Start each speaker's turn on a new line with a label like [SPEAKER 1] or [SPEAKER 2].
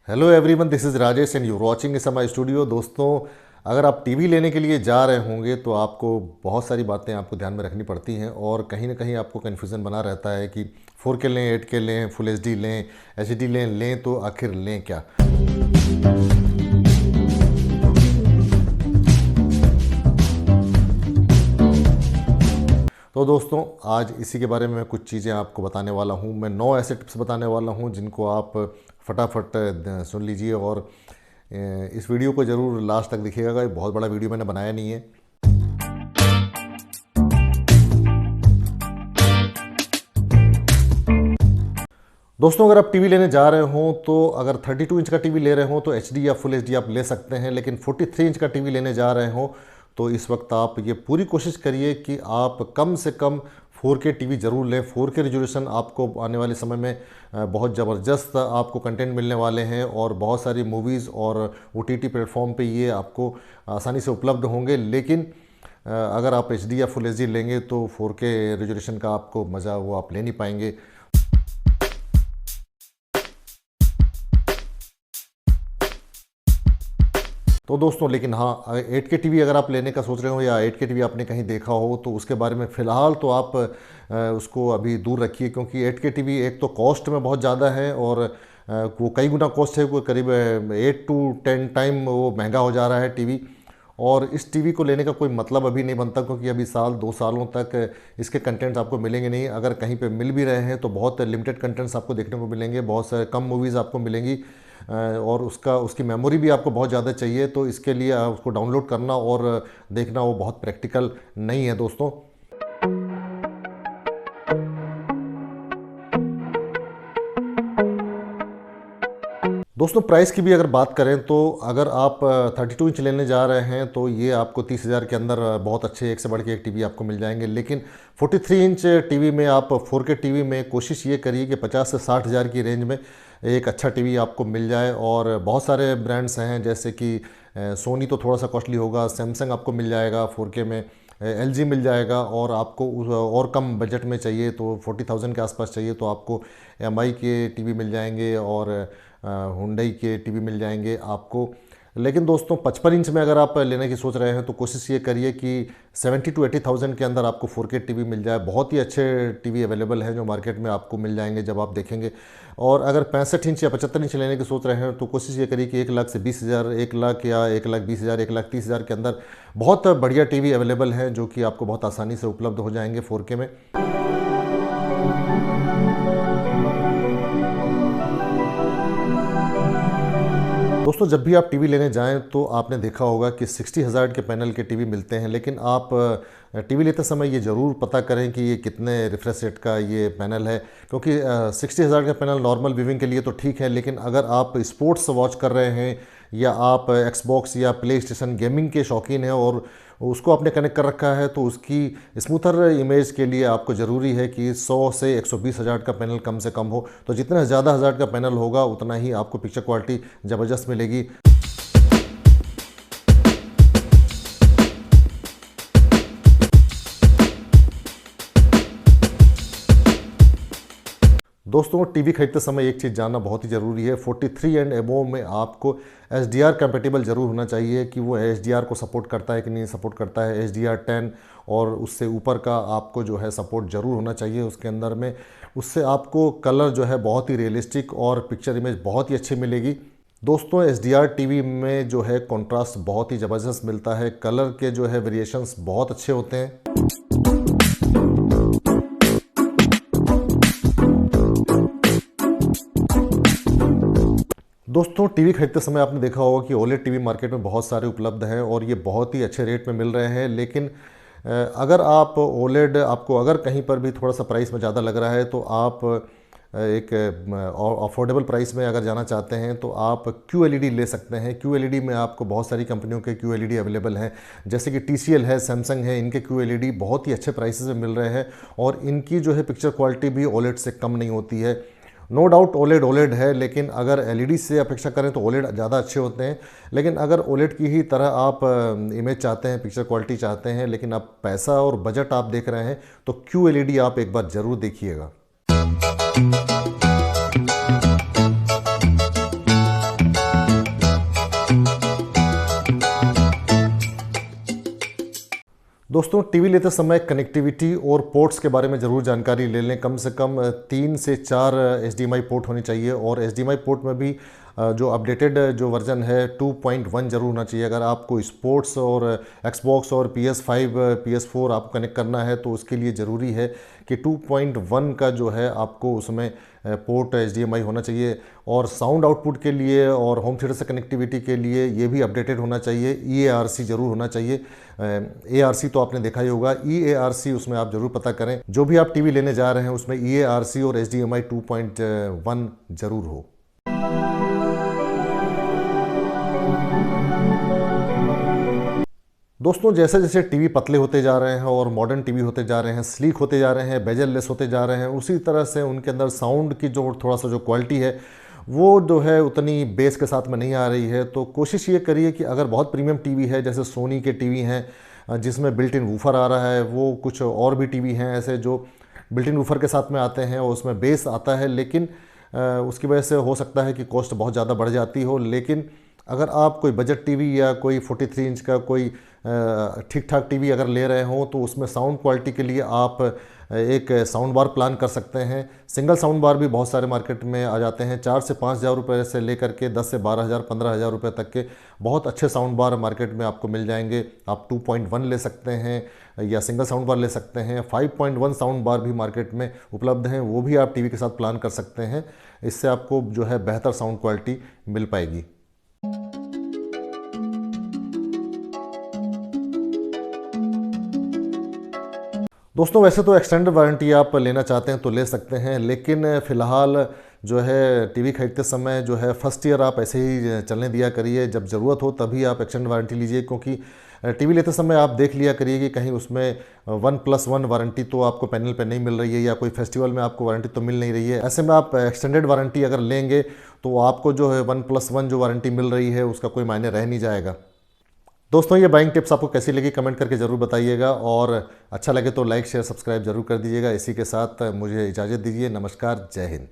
[SPEAKER 1] Hello everyone, this is Rajesh and you watching इस my studio. दोस्तों, अगर आप टीवी लेने के लिए जा रहे होंगे तो आपको बहुत सारी बातें आपको ध्यान में रखनी पड़ती हैं और कहीं ना कहीं आपको कन्फ्यूज़न बना रहता है कि 4K लें, 8K लें, फुल एचडी लें, एचडी लें तो आखिर लें क्या। तो दोस्तों, आज इसी के बारे में मैं कुछ चीज़ें आपको बताने वाला हूँ। मैं 9 ऐसे टिप्स बताने वाला हूँ जिनको आप फटाफट सुन लीजिए और इस वीडियो को ज़रूर लास्ट तक देखिएगा। ये बहुत बड़ा वीडियो मैंने बनाया नहीं है। दोस्तों, अगर आप टीवी लेने जा रहे हो तो अगर 32 इंच का टीवी ले रहे हो तो एचडी या फुल एचडी आप ले सकते हैं, लेकिन 43 इंच का टीवी लेने जा रहे हो तो इस वक्त आप ये पूरी कोशिश करिए कि आप कम से कम 4K टीवी ज़रूर लें। 4K रिजोल्यूशन आपको आने वाले समय में बहुत ज़बरदस्त आपको कंटेंट मिलने वाले हैं और बहुत सारी मूवीज़ और OTT प्लेटफॉर्म पे ये आपको आसानी से उपलब्ध होंगे। लेकिन अगर आप HD या फुल एचडी लेंगे तो 4K रिजोल्यूशन का आपको मज़ा वो आप ले नहीं पाएंगे। तो दोस्तों, लेकिन हाँ, 8K टीवी अगर आप लेने का सोच रहे हो या 8K टीवी आपने कहीं देखा हो तो उसके बारे में फ़िलहाल तो आप उसको अभी दूर रखिए, क्योंकि 8K टीवी एक तो कॉस्ट में बहुत ज़्यादा है और वो कई गुना कॉस्ट है, वो करीब 8 to 10 टाइम वो महंगा हो जा रहा है टीवी। और इस टीवी को लेने का कोई मतलब अभी नहीं बनता, क्योंकि अभी साल 2 सालों तक इसके कंटेंट्स आपको मिलेंगे नहीं। अगर कहीं पे मिल भी रहे हैं तो बहुत लिमिटेड कंटेंट्स आपको देखने को मिलेंगे, बहुत सारे कम मूवीज़ आपको मिलेंगी और उसकी मेमोरी भी आपको बहुत ज़्यादा चाहिए। तो इसके लिए उसको डाउनलोड करना और देखना वो बहुत प्रैक्टिकल नहीं है दोस्तों। दोस्तों, प्राइस की भी अगर बात करें तो अगर आप 32 इंच लेने जा रहे हैं तो ये आपको 30,000 के अंदर बहुत अच्छे एक से बढ़ के एक टीवी आपको मिल जाएंगे। लेकिन 43 इंच टीवी में आप 4K टीवी में कोशिश ये करिए कि 50 से 60,000 की रेंज में एक अच्छा टीवी आपको मिल जाए। और बहुत सारे ब्रांड्स हैं, जैसे कि सोनी तो थोड़ा सा कॉस्टली होगा, सैमसंग आपको मिल जाएगा 4K में, LG मिल जाएगा। और आपको और कम बजट में चाहिए तो 40,000 के आसपास चाहिए तो आपको MI के टीवी मिल जाएंगे और हुंडई के टीवी मिल जाएंगे आपको। लेकिन दोस्तों, 55 इंच में अगर आप लेने की सोच रहे हैं तो कोशिश ये करिए कि 70 to 80,000 के अंदर आपको 4K टीवी मिल जाए। बहुत ही अच्छे टीवी अवेलेबल हैं जो मार्केट में आपको मिल जाएंगे जब आप देखेंगे। और अगर 65 इंच या 75 इंच लेने की सोच रहे हैं तो कोशिश ये करिए कि 1 लाख से 20,000, 1 लाख या 1,20,000, 1,30,000 के अंदर बहुत बढ़िया टीवी अवेलेबल हैं जो कि आपको बहुत आसानी से उपलब्ध हो जाएंगे 4K में। दोस्तों, जब भी आप टीवी लेने जाएं तो आपने देखा होगा कि 60,000 के पैनल के टीवी मिलते हैं, लेकिन आप टीवी लेते समय ये ज़रूर पता करें कि ये कितने रिफ्रेश रेट का ये पैनल है, क्योंकि 60,000 का पैनल नॉर्मल व्यूइंग के लिए तो ठीक है, लेकिन अगर आप स्पोर्ट्स वॉच कर रहे हैं या आप एक्सबॉक्स या प्ले स्टेशन गेमिंग के शौकीन हैं और उसको आपने कनेक्ट कर रखा है तो उसकी स्मूथर इमेज के लिए आपको ज़रूरी है कि 100 से 120,000 का पैनल कम से कम हो। तो जितना ज़्यादा हज़ार का पैनल होगा उतना ही आपको पिक्चर क्वालिटी ज़बरदस्त मिलेगी। दोस्तों, टीवी खरीदते समय एक चीज़ जानना बहुत ही ज़रूरी है। 43 एंड एबोव में आपको HDR कंपेटेबल ज़रूर होना चाहिए कि वो HDR को सपोर्ट करता है कि नहीं सपोर्ट करता है। HDR10 और उससे ऊपर का आपको जो है सपोर्ट ज़रूर होना चाहिए उसके अंदर में। उससे आपको कलर जो है बहुत ही रियलिस्टिक और पिक्चर इमेज बहुत ही अच्छी मिलेगी। दोस्तों, HDR टीवी में जो है कॉन्ट्रास्ट बहुत ही ज़बरदस्त मिलता है, कलर के जो है वेरिएशंस बहुत अच्छे होते हैं। दोस्तों, टीवी खरीदते समय आपने देखा होगा कि OLED टीवी मार्केट में बहुत सारे उपलब्ध हैं और ये बहुत ही अच्छे रेट में मिल रहे हैं। लेकिन अगर आप OLED आपको अगर कहीं पर भी थोड़ा सा प्राइस में ज़्यादा लग रहा है तो आप एक अफोर्डेबल प्राइस में अगर जाना चाहते हैं तो आप QLED ले सकते हैं। QLED में आपको बहुत सारी कंपनियों के QLED अवेलेबल हैं, जैसे कि TCL है, सैमसंग है, इनके QLED बहुत ही अच्छे प्राइसेस में मिल रहे हैं और इनकी जो है पिक्चर क्वालिटी भी OLED से कम नहीं होती है। नो डाउट OLED है, लेकिन अगर LED से अपेक्षा करें तो OLED ज़्यादा अच्छे होते हैं। लेकिन अगर OLED की ही तरह आप इमेज चाहते हैं, पिक्चर क्वालिटी चाहते हैं, लेकिन आप पैसा और बजट आप देख रहे हैं तो QLED आप एक बार ज़रूर देखिएगा। दोस्तों टीवी लेते समय कनेक्टिविटी और पोर्ट्स के बारे में ज़रूर जानकारी ले लें। कम से कम 3 से 4 HDMI पोर्ट होनी चाहिए और HDMI पोर्ट में भी जो अपडेटेड जो वर्जन है 2.1 ज़रूर होना चाहिए। अगर आपको स्पोर्ट्स और एक्सबॉक्स और PS5 PS4 आपको कनेक्ट करना है तो उसके लिए ज़रूरी है कि 2.1 का जो है आपको उसमें पोर्ट HDMI होना चाहिए। और साउंड आउटपुट के लिए और होम थिएटर से कनेक्टिविटी के लिए ये भी अपडेटेड होना चाहिए। EARC ज़रूर होना चाहिए। ARC तो आपने देखा ही होगा, EARC उसमें आप ज़रूर पता करें। जो भी आप टीवी लेने जा रहे हैं उसमें EARC और HDMI 2.1 ज़रूर हो। दोस्तों जैसे जैसे टीवी पतले होते जा रहे हैं और मॉडर्न टीवी होते जा रहे हैं, स्लीक होते जा रहे हैं, बेजल लेस होते जा रहे हैं, उसी तरह से उनके अंदर साउंड की जो थोड़ा सा जो क्वालिटी है वो जो है उतनी बेस के साथ में नहीं आ रही है। तो कोशिश ये करिए कि अगर बहुत प्रीमियम टीवी है, जैसे सोनी के टीवी हैं जिसमें बिल्ट इन वूफर आ रहा है, वो कुछ और भी टीवी हैं ऐसे जो बिल्ट इन वूफर के साथ में आते हैं और उसमें बेस आता है, लेकिन उसकी वजह से हो सकता है कि कॉस्ट बहुत ज़्यादा बढ़ जाती हो। लेकिन अगर आप कोई बजट टीवी या कोई 43 इंच का कोई ठीक ठाक टीवी अगर ले रहे हो तो उसमें साउंड क्वालिटी के लिए आप एक साउंड बार प्लान कर सकते हैं। सिंगल साउंड बार भी बहुत सारे मार्केट में आ जाते हैं। 4 से 5 हज़ार रुपये से लेकर के 10 से 12 हज़ार 15 हज़ार रुपये तक के बहुत अच्छे साउंड बार मार्केट में आपको मिल जाएंगे। आप 2.1 ले सकते हैं या सिंगल साउंड बार ले सकते हैं। 5.1 साउंड बार भी मार्केट में उपलब्ध हैं, वो भी आप टीवी के साथ प्लान कर सकते हैं। इससे आपको जो है बेहतर साउंड क्वालिटी मिल पाएगी। दोस्तों वैसे तो एक्सटेंडेड वारंटी आप लेना चाहते हैं तो ले सकते हैं, लेकिन फ़िलहाल जो है टीवी खरीदते समय जो है फर्स्ट ईयर आप ऐसे ही चलने दिया करिए। जब ज़रूरत हो तभी आप एक्सटेंडेड वारंटी लीजिए, क्योंकि टीवी लेते समय आप देख लिया करिए कि कहीं उसमें 1+1 वारंटी तो आपको पैनल पे नहीं मिल रही है या कोई फेस्टिवल में आपको वारंटी तो मिल नहीं रही है। ऐसे में आप एक्सटेंडेड वारंटी अगर लेंगे तो आपको जो है 1+1 जो वारंटी मिल रही है उसका कोई मायने रह नहीं जाएगा। दोस्तों ये बाइंग टिप्स आपको कैसी लगी कमेंट करके ज़रूर बताइएगा, और अच्छा लगे तो लाइक शेयर सब्सक्राइब जरूर कर दीजिएगा। इसी के साथ मुझे इजाज़त दीजिए। नमस्कार, जय हिंद।